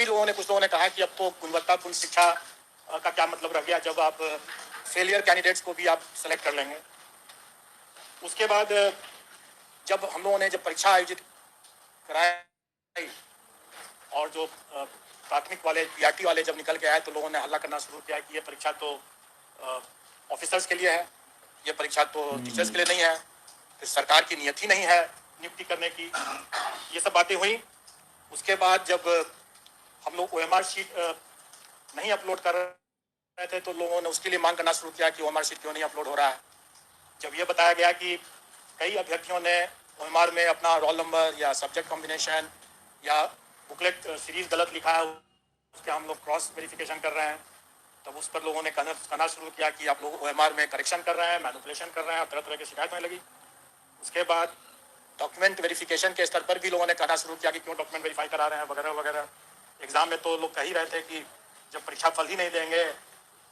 भी लोगों ने, कुछ लोगों ने कहा कि अब तो गुणवत्तापूर्ण शिक्षा का क्या मतलब रह गया जब आप फेलियर कैंडिडेट्स को भी आप सेलेक्ट कर लेंगे। उसके बाद जब हम लोगों ने जब परीक्षा आयोजित कराई और जो प्राथमिक वाले पीआरटी वाले जब निकल के आए तो लोगों ने हल्ला करना शुरू किया कि ये परीक्षा तो ऑफिसर्स के लिए है, ये परीक्षा तो टीचर्स के लिए नहीं है, तो सरकार की नियत ही नहीं है नियुक्ति करने की। ये सब बातें हुई। उसके बाद जब हम लोग ओएमआर शीट नहीं अपलोड कर रहे थे तो लोगों ने उसके लिए मांग करना शुरू किया कि ओएमआर शीट क्यों नहीं अपलोड हो रहा है। जब ये बताया गया कि कई अभ्यर्थियों ने ओएमआर में अपना रोल नंबर या सब्जेक्ट कॉम्बिनेशन या बुकलेट सीरीज गलत लिखा है, उसके हम लोग क्रॉस वेरिफिकेशन कर रहे हैं, तब उस पर लोगों ने कहना शुरू किया कि आप लोग ओएमआर में करेक्शन कर रहे हैं, मैनिपुलेशन कर रहे हैं, और तरह तरह की शिकायत होने लगी। उसके बाद डॉक्यूमेंट वेरिफिकेशन के स्तर पर भी लोगों ने कहना शुरू किया कि क्यों डॉक्यूमेंट वेरीफाई करा रहे हैं वगैरह वगैरह। एग्जाम में तो लोग कह ही रहे थे कि जब परीक्षा फल ही नहीं देंगे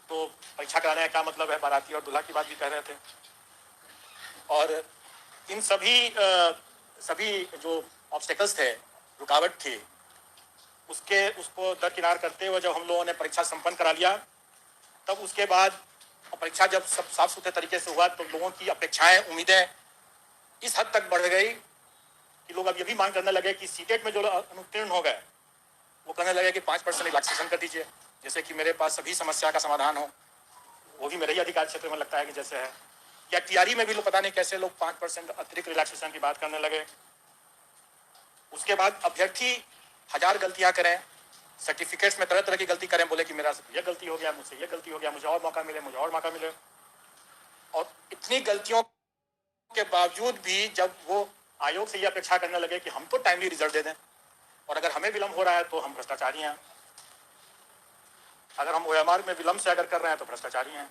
तो परीक्षा कराने का क्या मतलब है, बाराती और दूल्हा की बात भी कह रहे थे। और इन सभी जो ऑब्स्टेकल्स थे, रुकावट थी, उसको दरकिनार करते हुए जब हम लोगों ने परीक्षा संपन्न करा लिया, तब उसके बाद परीक्षा जब सब साफ सुथरे तरीके से हुआ तो लोगों की अपेक्षाएं, उम्मीदें इस हद तक बढ़ गई कि लोग अब ये भी मांग करने लगे कि सीटेट में जो अनुत्तीर्ण हो गए वो कहने लगे कि 5% रिलैक्सेशन कर दीजिए, जैसे कि मेरे पास सभी समस्या का समाधान हो। वो भी मेरे ही अधिकार क्षेत्र में लगता है कि जैसे है। या टीआरई में भी लोग पता नहीं कैसे लोग 5% अतिरिक्त रिलैक्सेशन की बात करने लगे। उसके बाद अभ्यर्थी 1000 गलतियां करें, सर्टिफिकेट्स में तरह तरह की गलती करें, बोले कि मेरा ये गलती हो गया, मुझसे ये गलती हो गया, मुझे और मौका मिले, मुझे और मौका मिले। और इतनी गलतियों के बावजूद भी जब वो आयोग से ये अपेक्षा करने लगे कि हम तो टाइमली रिजल्ट दे दें, और अगर हमें विलंब हो रहा है तो हम भ्रष्टाचारी हैं, अगर हम ओएमआर में विलंब से अगर कर रहे हैं तो भ्रष्टाचारी हैं,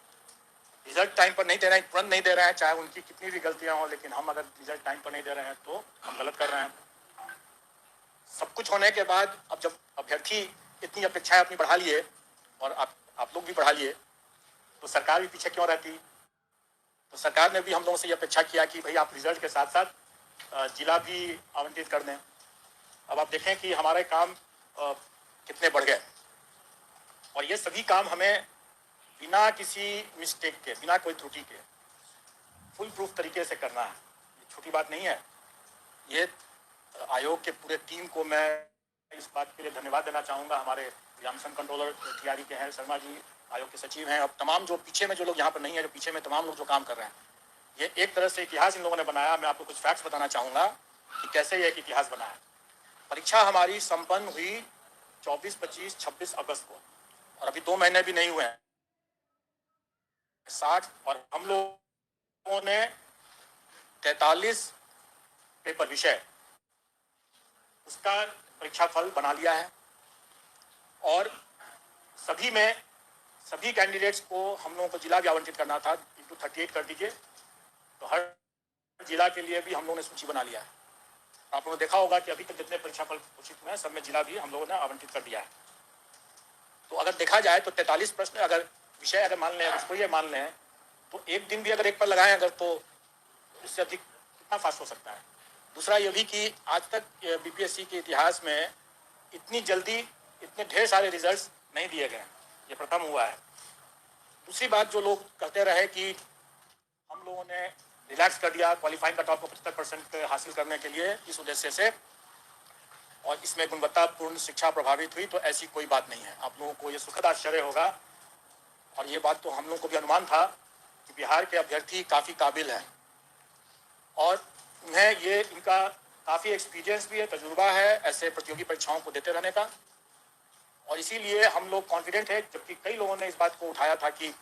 रिजल्ट टाइम पर नहीं दे रहे हैं, तुरंत नहीं दे रहे हैं, चाहे उनकी कितनी भी गलतियां हों, लेकिन हम अगर रिजल्ट टाइम पर नहीं दे रहे हैं तो हम गलत कर रहे हैं। सब कुछ होने के बाद अब जब अभ्यर्थी इतनी अपेक्षाएं अपनी बढ़ा लिए और आप लोग भी बढ़ा लिए, तो सरकार भी पीछे क्यों रहती। तो सरकार ने भी हम लोगों से ये अपेक्षा किया कि भाई आप रिजल्ट के साथ साथ जिला भी आवंटित कर दें। अब आप देखें कि हमारे काम कितने बढ़ गए, और ये सभी काम हमें बिना किसी मिस्टेक के, बिना कोई त्रुटि के, फुल प्रूफ तरीके से करना है। ये छोटी बात नहीं है। ये आयोग के पूरे टीम को मैं इस बात के लिए धन्यवाद देना चाहूँगा। हमारे एग्जामिनेशन कंट्रोलर टीआरई के हैं शर्मा जी, आयोग के सचिव हैं, और तमाम जो पीछे में जो लोग यहाँ पर नहीं है, जो पीछे में तमाम लोग जो काम कर रहे हैं, ये एक तरह से इतिहास इन लोगों ने बनाया। मैं आपको कुछ फैक्ट्स बताना चाहूँगा कि कैसे ये एक इतिहास बना है। परीक्षा हमारी संपन्न हुई 24, 25, 26 अगस्त को, और अभी 2 महीने भी नहीं हुए हैं 60, और हम लोगों ने 43 पेपर विषय उसका परीक्षा फल बना लिया है, और सभी कैंडिडेट्स को हम लोगों को जिला भी आवंटित करना था, इंटू 38 कर दीजिए, तो हर जिला के लिए भी हम लोगों ने सूची बना लिया है। आप लोगों ने देखा होगा कि अभी तक जितने परीक्षा फल घोषित हुए हैं सब में जिला भी हम लोगों ने आवंटित कर दिया है। तो अगर देखा जाए तो 43 प्रश्न अगर विषय अगर मान लें, उसको ये मान लें, तो एक दिन भी अगर एक पर लगाएं अगर, तो इससे अधिक कितना फास्ट हो सकता है। दूसरा ये भी कि आज तक बीपीएससी के इतिहास में इतनी जल्दी इतने ढेर सारे रिजल्ट्स नहीं दिए गए, ये प्रथम हुआ है। दूसरी बात, जो लोग कहते रहे कि हम लोगों ने रिलैक्स कर दिया क्वालिफाइंग कट ऑफ को 75% हासिल करने के लिए इस उद्देश्य से, और इसमें गुणवत्तापूर्ण शिक्षा प्रभावित हुई, तो ऐसी कोई बात नहीं है। आप लोगों को ये सुखद आश्चर्य होगा, और ये बात तो हम लोग को भी अनुमान था कि बिहार के अभ्यर्थी काफ़ी काबिल हैं, और उन्हें ये इनका काफ़ी एक्सपीरियंस भी है, तजुर्बा है ऐसे प्रतियोगी परीक्षाओं को देते रहने का, और इसीलिए हम लोग कॉन्फिडेंट है। जबकि कई लोगों ने इस बात को उठाया था कि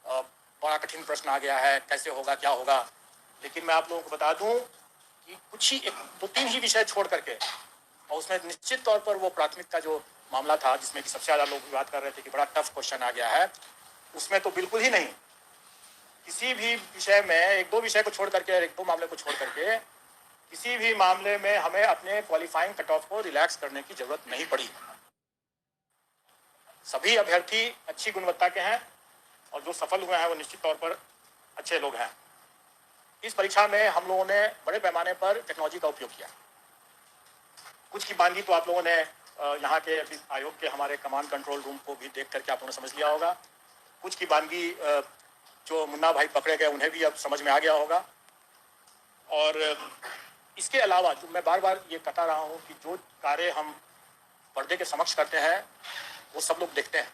बड़ा कठिन प्रश्न आ गया है, कैसे होगा, क्या होगा, लेकिन मैं आप लोगों को बता दूं कि कुछ ही 2-3 ही विषय छोड़ करके, और उसमें निश्चित तौर पर वो प्राथमिक का जो मामला था जिसमें कि सबसे ज़्यादा लोग बात कर रहे थे कि बड़ा टफ क्वेश्चन आ गया है, उसमें तो बिल्कुल ही नहीं। किसी भी विषय में 1-2 विषय को छोड़ करके, 1-2 मामले को छोड़ करके, किसी भी मामले में हमें अपने क्वालिफाइंग कट ऑफ को रिलैक्स करने की जरूरत नहीं पड़ी। सभी अभ्यर्थी अच्छी गुणवत्ता के हैं, और जो सफल हुए हैं वो निश्चित तौर पर अच्छे लोग हैं। इस परीक्षा में हम लोगों ने बड़े पैमाने पर टेक्नोलॉजी का उपयोग किया। कुछ की बानगी तो आप लोगों ने यहाँ के आयोग के हमारे कमांड कंट्रोल रूम को भी देख करके आप लोगों ने समझ लिया होगा। कुछ की बानगी जो मुन्ना भाई पकड़े गए उन्हें भी अब समझ में आ गया होगा। और इसके अलावा जो मैं बार बार ये कहता रहा हूँ कि जो कार्य हम पर्दे के समक्ष करते हैं वो सब लोग देखते हैं,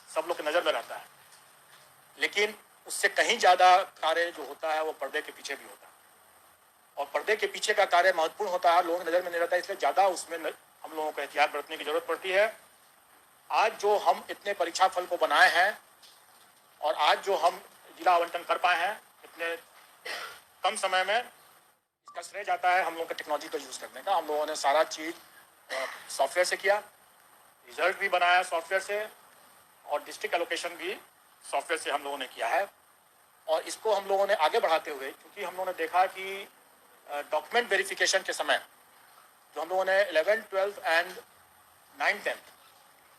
सब लोग की नज़र में रहता है, लेकिन उससे कहीं ज़्यादा कार्य जो होता है वो पर्दे के पीछे भी होता है। और पर्दे के पीछे का कार्य महत्वपूर्ण होता है, लोगों की नज़र में नहीं रहता है, इसलिए ज़्यादा उसमें हम लोगों को एहतियात बरतने की जरूरत पड़ती है। आज जो हम इतने परीक्षा फल को बनाए हैं और आज जो हम जिला आवंटन कर पाए हैं इतने कम समय में, इसका श्रेय जाता है हम लोगों के टेक्नोलॉजी का यूज़ करने का। हम लोगों ने सारा चीज़ सॉफ्टवेयर से किया, रिजल्ट भी बनाया सॉफ्टवेयर से, और डिस्ट्रिक्ट एलोकेशन भी सॉफ्टवेयर से हम लोगों ने किया है। और इसको हम लोगों ने आगे बढ़ाते हुए, क्योंकि हम लोगों ने देखा कि डॉक्यूमेंट वेरिफिकेशन के समय जो हम लोगों ने 11th, 12th and 9th, 10th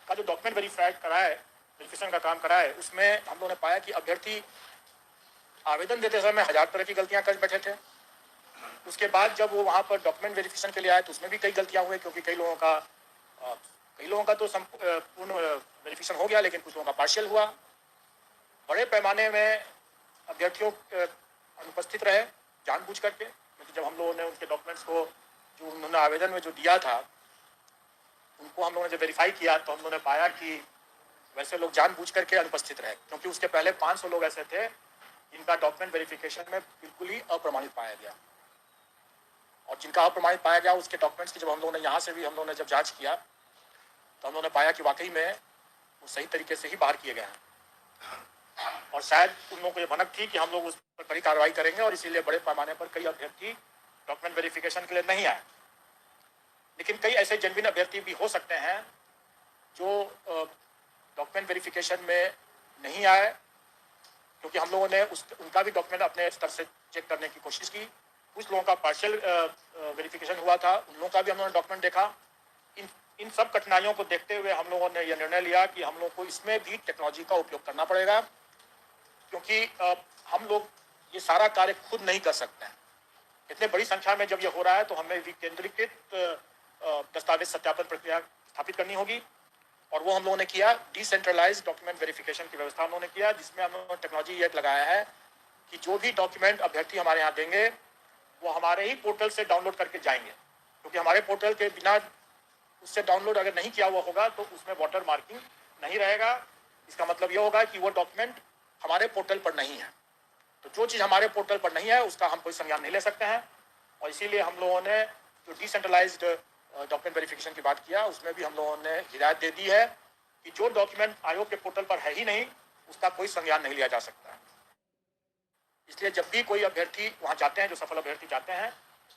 का जो डॉक्यूमेंट वेरिफिकेशन का काम करा है, उसमें हम लोगों ने पाया कि अभ्यर्थी आवेदन देते समय 1000 तरह की गलतियां कर बैठे थे। उसके बाद जब वो वहाँ पर डॉक्यूमेंट वेरिफिकेशन के लिए आए तो उसमें भी कई गलतियां हुई, क्योंकि कई लोगों का तो पूर्ण वेरिफिकेशन हो गया, लेकिन कुछ लोगों का पार्शियल हुआ। बड़े पैमाने में अभ्यर्थियों अनुपस्थित रहे जानबूझ करके, क्योंकि जब हम लोगों ने उनके डॉक्यूमेंट्स को जो उन्होंने आवेदन में जो दिया था उनको हम लोगों ने जब वेरीफाई किया तो हम लोगों ने पाया कि वैसे लोग जानबूझ करके अनुपस्थित रहे, क्योंकि उसके पहले 500 लोग ऐसे थे जिनका डॉक्यूमेंट वेरिफिकेशन में बिल्कुल ही अप्रमाणित पाया गया। और जिनका अप्रमाणित पाया गया उसके डॉक्यूमेंट्स की जब हम लोगों ने यहाँ से भी हम लोगों ने जब जाँच किया तो हम लोगों ने पाया कि वाकई में वो सही तरीके से ही बाहर किए गए हैं। और शायद उन लोगों को ये भनक थी कि हम लोग उस पर कड़ी कार्रवाई करेंगे, और इसीलिए बड़े पैमाने पर कई अभ्यर्थी डॉक्यूमेंट वेरिफिकेशन के लिए नहीं आए। लेकिन कई ऐसे जेन्युइन अभ्यर्थी भी हो सकते हैं जो डॉक्यूमेंट वेरिफिकेशन में नहीं आए, क्योंकि हम लोगों ने उनका भी डॉक्यूमेंट अपने स्तर से चेक करने की कोशिश की। कुछ लोगों का पार्शियल वेरिफिकेशन हुआ था, उन लोगों का भी हम लोगों ने डॉक्यूमेंट देखा। इन सब कठिनाइयों को देखते हुए हम लोगों ने यह निर्णय लिया कि हम लोग को इसमें भी टेक्नोलॉजी का उपयोग करना पड़ेगा, क्योंकि हम लोग ये सारा कार्य खुद नहीं कर सकते हैं। इतने बड़ी संख्या में जब ये हो रहा है तो हमें विकेंद्रीकृत दस्तावेज सत्यापन प्रक्रिया स्थापित करनी होगी, और वो हम लोगों ने किया। डिसेंट्रलाइज्ड डॉक्यूमेंट वेरिफिकेशन की व्यवस्था हम लोगों ने किया, जिसमें हम लोगों ने टेक्नोलॉजी ये लगाया है कि जो भी डॉक्यूमेंट अभ्यर्थी हमारे यहाँ देंगे वो हमारे ही पोर्टल से डाउनलोड करके जाएंगे, क्योंकि हमारे पोर्टल के बिना उससे डाउनलोड अगर नहीं किया हुआ होगा तो उसमें वाटर मार्किंग नहीं रहेगा। इसका मतलब ये होगा कि वो डॉक्यूमेंट हमारे पोर्टल पर नहीं है। तो जो चीज़ हमारे पोर्टल पर नहीं है उसका हम कोई संज्ञान नहीं ले सकते हैं, और इसीलिए हम लोगों ने जो डिसेंट्रलाइज्ड डॉक्यूमेंट वेरिफिकेशन की बात किया उसमें भी हम लोगों ने हिदायत दे दी है कि जो डॉक्यूमेंट आयोग के पोर्टल पर है ही नहीं उसका कोई संज्ञान नहीं लिया जा सकता है। इसलिए जब भी कोई अभ्यर्थी वहाँ जाते हैं, जो सफल अभ्यर्थी जाते हैं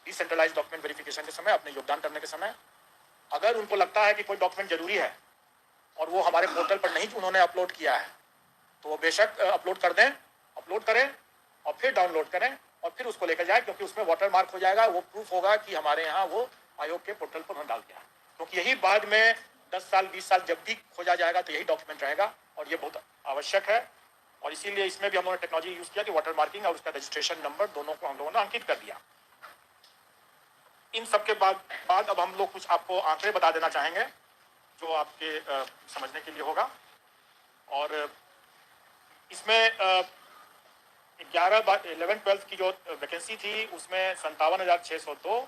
डिसेंट्रलाइज्ड डॉक्यूमेंट वेरिफिकेशन के समय अपने योगदान करने के समय, अगर उनको लगता है कि कोई डॉक्यूमेंट जरूरी है और वो हमारे पोर्टल पर नहीं उन्होंने अपलोड किया है तो वो बेशक अपलोड करें और फिर डाउनलोड करें और फिर उसको लेकर जाए, क्योंकि उसमें वाटर मार्क हो जाएगा। वो प्रूफ होगा कि हमारे यहाँ वो आयोग के पोर्टल पर उन्होंने डाल दिया है, क्योंकि यही बाद में 10 साल 20 साल जब भी खोजा जाएगा तो यही डॉक्यूमेंट रहेगा, और ये बहुत आवश्यक है। और इसीलिए इसमें भी हम लोगों ने टेक्नोलॉजी यूज़ किया कि वाटर मार्किंग और उसका रजिस्ट्रेशन नंबर दोनों को हम लोगों ने अंकित कर दिया। इन सब के बाद अब हम लोग कुछ आपको आंकड़े बता देना चाहेंगे जो आपके समझने के लिए होगा। और इसमें 11-12 की जो वैकेंसी थी उसमें 57,602,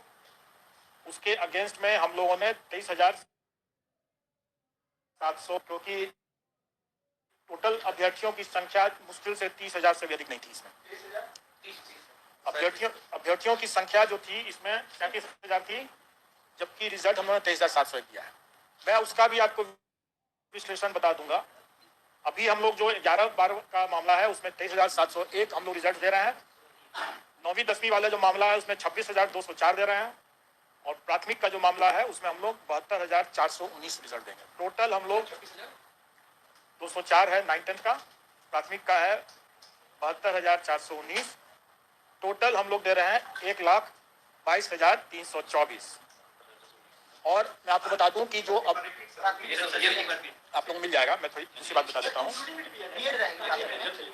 उसके अगेंस्ट में हम लोगों ने 23,700, क्योंकि टोटल अभ्यर्थियों की संख्या मुश्किल से 30,000 से भी अधिक नहीं थी। इसमें अभ्यर्थियों की संख्या जो थी इसमें 37,000 थी, जबकि रिजल्ट हम लोगों ने 23,700 किया है। मैं उसका भी आपको विश्लेषण बता दूंगा। अभी हम लोग जो 11-12 का मामला है उसमें 23,701 हम लोग रिजल्ट दे रहे हैं। 9वीं 10वीं वाला जो मामला है उसमें 26,204 दे रहे हैं, और प्राथमिक का जो मामला है उसमें हम लोग 72,419 रिजल्ट देंगे। टोटल हम लोग 204 है 9th-10th का, प्राथमिक का है 72,419। टोटल हम लोग दे रहे हैं 1,22,324। और मैं आपको बता दूं कि जो अब आप लोगों को मिल जाएगा, मैं थोड़ी दूसरी बात बता देता हूँ,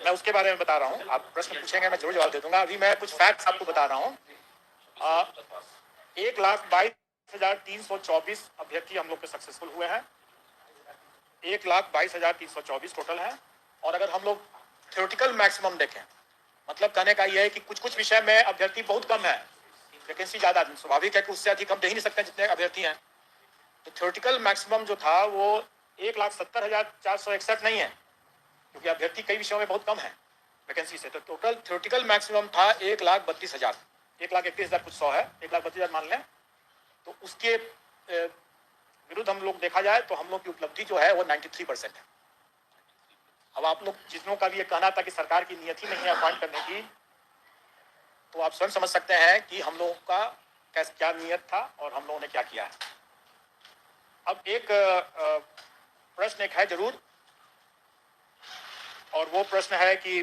मैं उसके बारे में बता रहा हूँ। आप प्रश्न पूछेंगे मैं जरूर जवाब दे दूंगा। अभी मैं कुछ फैक्ट्स आपको बता रहा हूँ। 1,324 अभ्यर्थी हम लोग के सक्सेसफुल हुए हैं। 1,22,324 टोटल है। और अगर हम लोग थ्योरेटिकल मैक्सिमम देखें, मतलब कहने का यह है कि कुछ कुछ विषय में अभ्यर्थी बहुत कम है, वैकेंसी ज़्यादा, स्वाभाविक है कि उससे अधिक हम दे ही नहीं सकते जितने अभ्यर्थी हैं। तो थ्योरेटिकल मैक्सिमम जो था वो 1,70,461 नहीं है, क्योंकि अभ्यर्थी कई विषयों में बहुत कम है वैकेंसी से। तो टोटल थ्योरेटिकल मैक्सिमम था 1,32,000, 1,31,000 कुछ 100 है, 1,32,000 मान लें। तो उसके विरुद्ध हम लोग देखा जाए तो हम लोग की उपलब्धि जो है वो 93% है। अब आप लोग जितनों का भी ये कहना था कि सरकार की नियत ही नहीं है अपॉइंट करने की, तो आप स्वयं समझ सकते हैं कि हम लोगों का कैसे क्या नियत था और हम लोगों ने क्या किया है। अब एक प्रश्न एक है जरूर, और वो प्रश्न है कि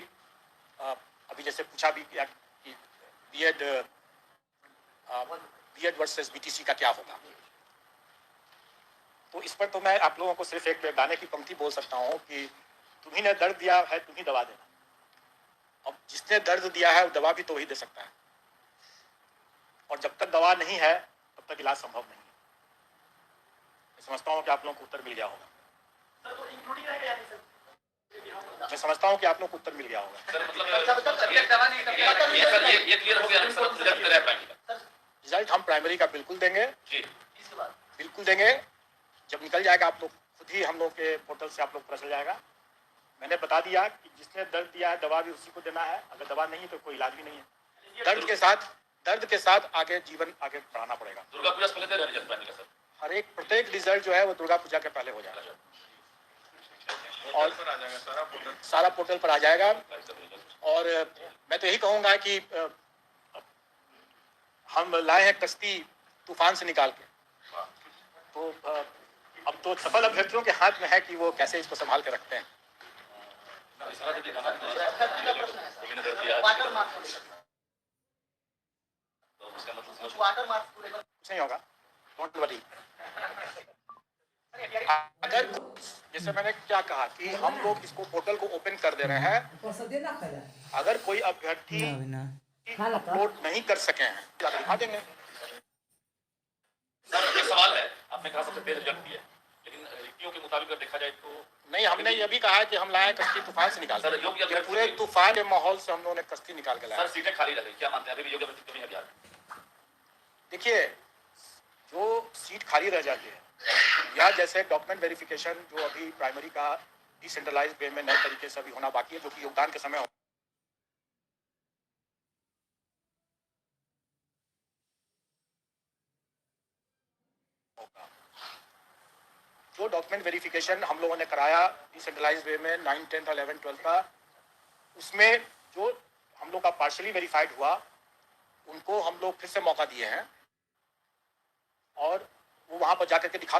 अभी जैसे पूछा भी किया कि बीएड वर्सेस बीटीसी का क्या होगा। तो इस पर तो मैं आप लोगों को सिर्फ एक गाने की पंक्ति बोल सकता हूँ कि तुम्ही ने दर्द दिया है तुम ही दवा देना। अब जिसने दर्द दिया है वो दवा भी तो वही दे सकता है, और जब तक दवा नहीं है तब तक इलाज संभव नहीं है। मैं समझता हूँ कि आप लोगों को उत्तर मिल गया होगा। मैं समझता हूँ कि आप लोगों को उत्तर मिल गया होगा। रिजल्ट हम प्राइमरी का बिल्कुल देंगे, बिल्कुल देंगे। जब निकल जाएगा आप लोग खुद ही हम लोग के पोर्टल से आप लोग पता चल जाएगा। मैंने बता दिया कि जिसने दर्द दिया है दवा भी उसी को देना है, अगर दवा नहीं है तो कोई इलाज भी नहीं है। दर्द के साथ आगे जीवन आगे बढ़ाना पड़ेगा। दुर्गा पूजा से पहले रिजल्ट आएगा सर। हर एक प्रत्येक रिजल्ट जो है वो दुर्गा पूजा के पहले हो जाएगा और सारा पोर्टल पर आ जाएगा। और मैं तो यही कहूँगा कि हम लाए हैं कश्ती तूफान से निकाल के, तो अब तो सफल अभ्यर्थियों के हाथ में है कि वो कैसे इसको संभाल के रखते हैं। कुछ नहीं होगा, डोंट वरी। अगर जैसे मैंने क्या कहा कि हम लोग इसको पोर्टल को ओपन कर दे रहे हैं, अगर कोई अभ्यर्थी अपलोड नहीं कर सके हैं तो दिखा देंगे। सर एक सवाल है, आपने कहा सबसे तेज रिजल्ट दिया, लेकिन रीतियों के मुताबिक अगर देखा जाए तो नहीं, हमने ये भी कहा कि हम लाए कश्ती तूफान से निकाल। सर योग्य पूरे तूफान के माहौल से हम लोगों ने कश्ती निकाल के लाया। सर सीटें खाली रह गई, क्या मानते हैं अभी भी योग्य अभ्यर्थी कमी है बिहार में? देखिए, जो सीट खाली रह जाती है या जैसे डॉक्यूमेंट वेरिफिकेशन जो अभी प्राइमरी का डिसेंट्रलाइज वे में नए तरीके से अभी होना बाकी है, जो कि योगदान के समय जो डॉक्यूमेंट वेरिफिकेशन हम लोगों ने कराया डिसेंट्रलाइज वे में 9, 10, 11, 12 का, उसमें जो हम लोग का पार्शली वेरीफाइड हुआ उनको हम लोग फिर से मौका दिए हैं और वो वहां पर जाकर के दिखा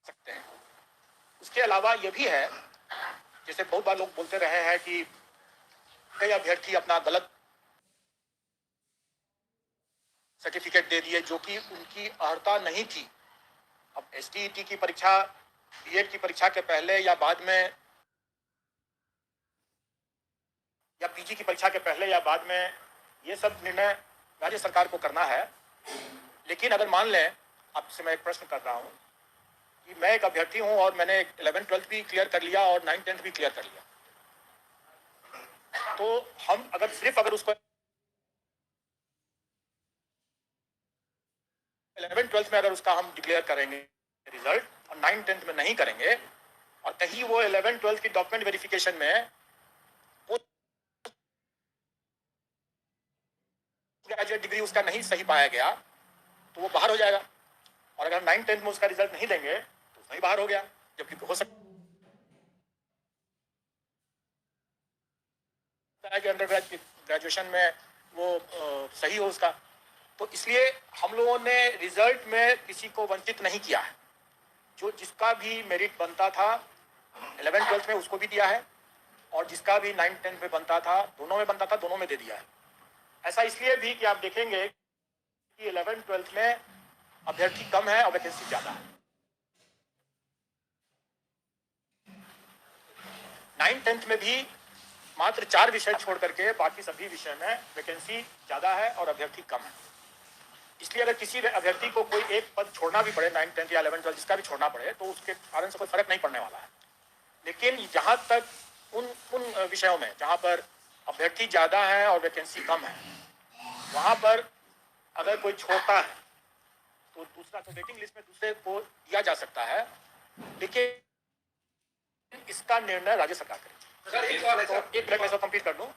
सकते हैं। उसके अलावा ये भी है, जैसे बहुत बार लोग बोलते रहे हैं कि कई अभ्यर्थी अपना गलत सर्टिफिकेट दे दिए जो कि उनकी अर्हता नहीं थी। अब एसटीईटी की परीक्षा, बीएड की परीक्षा के पहले या बाद में, या पीजी की परीक्षा के पहले या बाद में, ये सब निर्णय राज्य सरकार को करना है। लेकिन अगर मान लें, आपसे मैं एक प्रश्न कर रहा हूं कि मैं एक अभ्यर्थी हूं और मैंने 11, 12 भी क्लियर कर लिया और 9, 10 भी क्लियर कर लिया, तो हम अगर उसको 11, 12 में अगर उसका हम डिक्लेयर करेंगे रिजल्ट और 9, 10 में नहीं करेंगे, और कहीं वो 11, 12 की डॉक्यूमेंट वेरिफिकेशन में ग्रेजुएट डिग्री उसका नहीं सही पाया गया तो वो बाहर हो जाएगा। और अगर 9, 10 में उसका रिजल्ट नहीं देंगे तो उसमें बाहर हो गया, जबकि हो सकता है कि अंडर ग्रेजुएशन में वो सही हो उसका। तो इसलिए हम लोगों ने रिजल्ट में किसी को वंचित नहीं किया है। जो जिसका भी मेरिट बनता था 11, 12 में उसको भी दिया है, और जिसका भी 9, 10 में बनता था, दोनों में बनता था, दोनों में दे दिया है। ऐसा इसलिए भी कि आप देखेंगे कि 11, 12 में अभ्यर्थी कम है और वैकेंसी ज्यादा है। 9, 10 में भी मात्र 4 विषय छोड़ करके बाकी सभी विषय में वैकेंसी ज्यादा है और अभ्यर्थी कम है। इसलिए अगर किसी अभ्यर्थी को कोई एक पद छोड़ना भी पड़े, 9, 10 या 11, 12 जिसका भी छोड़ना पड़े, तो उसके कारण से कोई फर्क नहीं पड़ने वाला है। लेकिन जहाँ तक उन विषयों में जहाँ पर अभ्यर्थी ज़्यादा है और वैकेंसी कम है, वहाँ पर अगर कोई छोड़ता है तो दूसरा तो वेटिंग लिस्ट में दूसरे को दिया जा सकता है, लेकिन इसका निर्णय राज्य सरकार करेगी। तो एक मिनट में कंप्लीट कर दूं,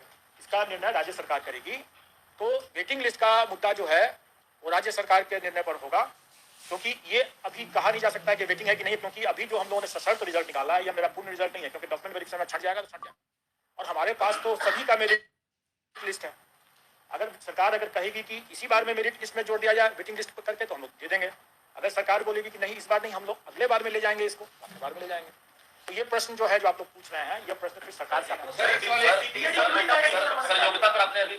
इसका निर्णय राज्य सरकार करेगी। तो वेटिंग लिस्ट का मुद्दा जो है वो राज्य सरकार के निर्णय पर होगा, क्योंकि ये अभी कहा नहीं जा सकता है कि वेटिंग है कि नहीं, क्योंकि अभी जो हम लोगों ने सशर्त रिजल्ट निकाला है, यह मेरा पूर्ण रिजल्ट नहीं है, क्योंकि डॉक्यूमेंट वेरिफिकेशन में छट जाएगा तो छट जाएगा, और हमारे पास तो सभी का मेरिट लिस्ट है। अगर सरकार अगर कहेगी कि इसी बार में मेरिट लिस्ट में जोड़ दिया जाए वेटिंग लिस्ट करके, तो हम लोग दे देंगे। अगर सरकार बोलेगी कि नहीं इस बार नहीं, हम लोग अगले बार में ले जाएंगे, इसको अगले बार में ले जाएंगे। तो ये प्रश्न जो है जो आप लोग पूछ रहे हैं, ये प्रश्न फिर सरकार से योग्यता पर आपने अभी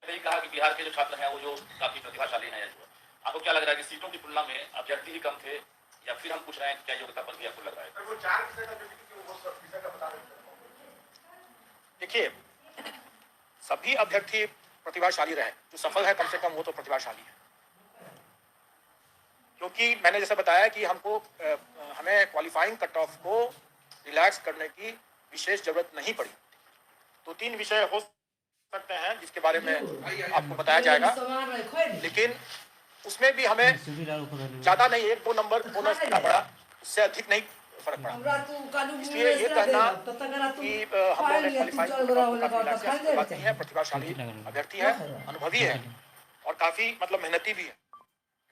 यही कहा कि बिहार के जो छात्र हैं वो जो काफी प्रतिभाशाली हैं, आपको क्या लग रहा है कि सीटों की तुलना में अभ्यर्थी ही कम थे, या फिर हम पूछ रहे हैं क्या योग्यता पर भी आपको लग रहा है? देखिए, सभी अभ्यर्थी प्रतिभाशाली रहे, जो सफल है कम से कम वो तो प्रतिभाशाली है, क्योंकि मैंने जैसे बताया कि हमें क्वालिफाइंग कट ऑफ को रिलैक्स करने की विशेष जरूरत नहीं पड़ी। 2-3 विषय हो सकते हैं जिसके बारे में आपको बताया जाएगा, लेकिन उसमें भी हमें ज्यादा नहीं, 1-2 नंबर बोनस करना पड़ा, उससे अधिक नहीं फर्क पड़ा। इसलिए ये कहना कि हम लोगों ने क्वालिफाई है, प्रतिभाशाली अभ्यर्थी है, अनुभवी है और काफी मतलब मेहनती भी है,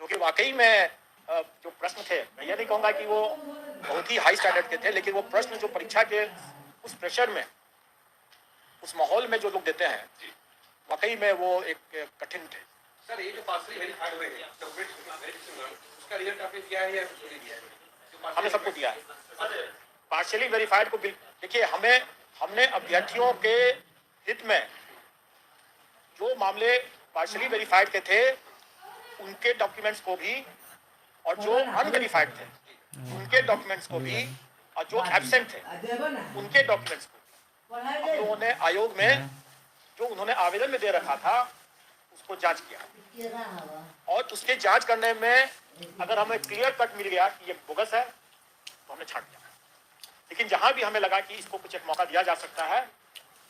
क्योंकि वाकई में जो प्रश्न थे, मैं ये नहीं कहूँगा कि वो बहुत ही हाई स्टैंडर्ड के थे, लेकिन वो प्रश्न जो परीक्षा के उस प्रेशर में, उस माहौल में जो लोग देते हैं, वाकई में वो एक कठिन थे। सर, ये जो पार्शियली वेरीफाइड हुए हैं, उसका रिजल्ट आपने दिया है या नहीं दिया है? हमने सबको दिया है। पार्शियली वेरीफाइड को देखिए, हमने अभ्यर्थियों के हित में जो मामले पार्शियली वेरीफाइड के थे उनके डॉक्यूमेंट्स को भी, और जो अनवेरीफाइड थे उनके डॉक्यूमेंट्स को भी, और जो एब्सेंट थे उनके डॉक्यूमेंट्स को हम लोगों ने आयोग में जो उन्होंने आवेदन में दे रखा था उसको जांच किया, और उसके जांच करने में अगर हमें क्लियर कट मिल गया कि ये बोगस है तो हमने छांट दिया। लेकिन जहां भी हमें लगा कि इसको कुछ एक मौका दिया जा सकता है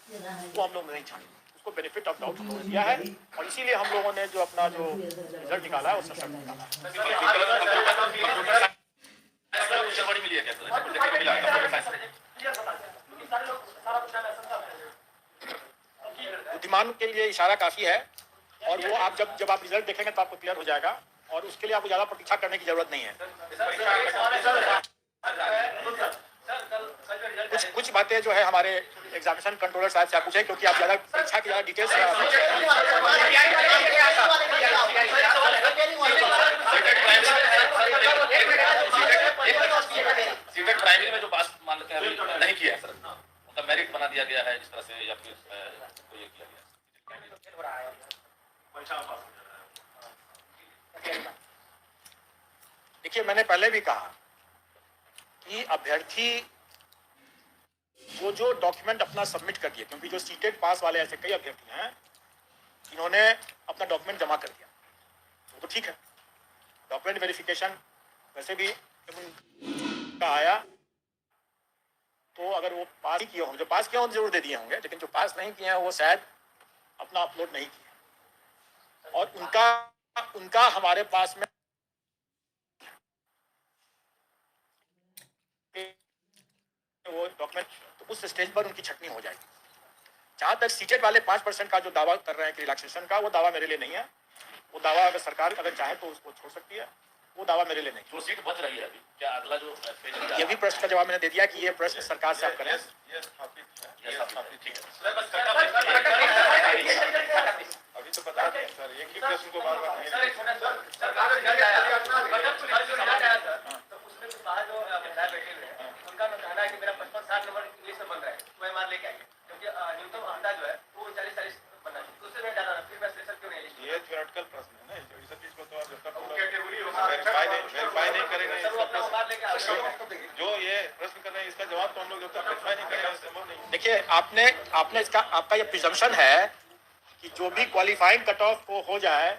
वो हम लोग नहीं छांटे, उसको बेनिफिट ऑफ डाउट हमने दिया है, और इसीलिए हम लोगों ने जो अपना जो रिजल्ट निकाला है वो सशक्त निकाला है। बुद्धिमान के लिए इशारा काफी है, और वो आप जब आप रिजल्ट देखेंगे तो आपको क्लियर हो जाएगा, और उसके लिए आपको ज्यादा प्रतीक्षा करने की जरूरत नहीं है। कुछ बातें जो है हमारे एग्जामिनेशन कंट्रोलर साहब से आप पूछें, क्योंकि आप ज्यादा परीक्षा की ज्यादा डिटेल्स सीटेट प्राइमरी में जो पास मान लेते हैं अभी नहीं किया है सर, उनका मेरिट बना दिया गया है इस तरह से, या फिर कोई ये किया गया? देखिए, मैंने पहले भी कहा कि अभ्यर्थी जो डॉक्यूमेंट अपना सबमिट कर दिए, क्योंकि जो सीटेट पास वाले ऐसे कई अभ्यर्थी हैं जिन्होंने अपना डॉक्यूमेंट जमा कर दिया, वो तो ठीक है, डॉक्यूमेंट वेरिफिकेशन वैसे भी का आया, तो अगर वो पास ही किए होंगे, जो पास किए होंगे जरूर दे दिए होंगे, लेकिन जो पास नहीं किए हैं वो शायद अपना अपलोड नहीं किया, और उनका हमारे पास में वो डॉक्यूमेंट, तो उस स्टेज पर उनकी छटनी हो जाएगी। जहां तक सीटेट वाले 5% का जो दावा कर रहे हैं कि रिलैक्सेशन का, वो दावा मेरे लिए नहीं है। वो दावा अगर सरकार अगर चाहे तो उसको छोड़ सकती है, वो दावा मेरे लिए नहीं। जो सीट बच रही है अभी, क्या अगला जो ये भी प्रश्न का जवाब मैंने दे दिया कि ये प्रश्न सरकार से आप करें। अभी तो बता दें सर, एक ही प्रश्न को बार बार उनका कहना है कि मेरा 55-60 नंबर इंग्लिश में बन रहा है, तो मैं मान लेके आई, क्योंकि न्यूनतम अंदाज जो है वो 40-40 बनना चाहिए, तो उससे मैं डाला फिर मैं सेशन क्यों नहीं? ये थ्योरेटिकल प्रश्न है ना, इस चीज को तो आप जब तक वेरीफाई नहीं करेंगे, जो ये प्रश्न कर रहे हैं इसका जवाब तो हम लोग जब तक वेरीफाई नहीं करेंगे संभव नहीं। देखिए, आपने आपका ये प्रिजम्पशन है कि जो भी क्वालिफाइंग कट ऑफ को हो जाए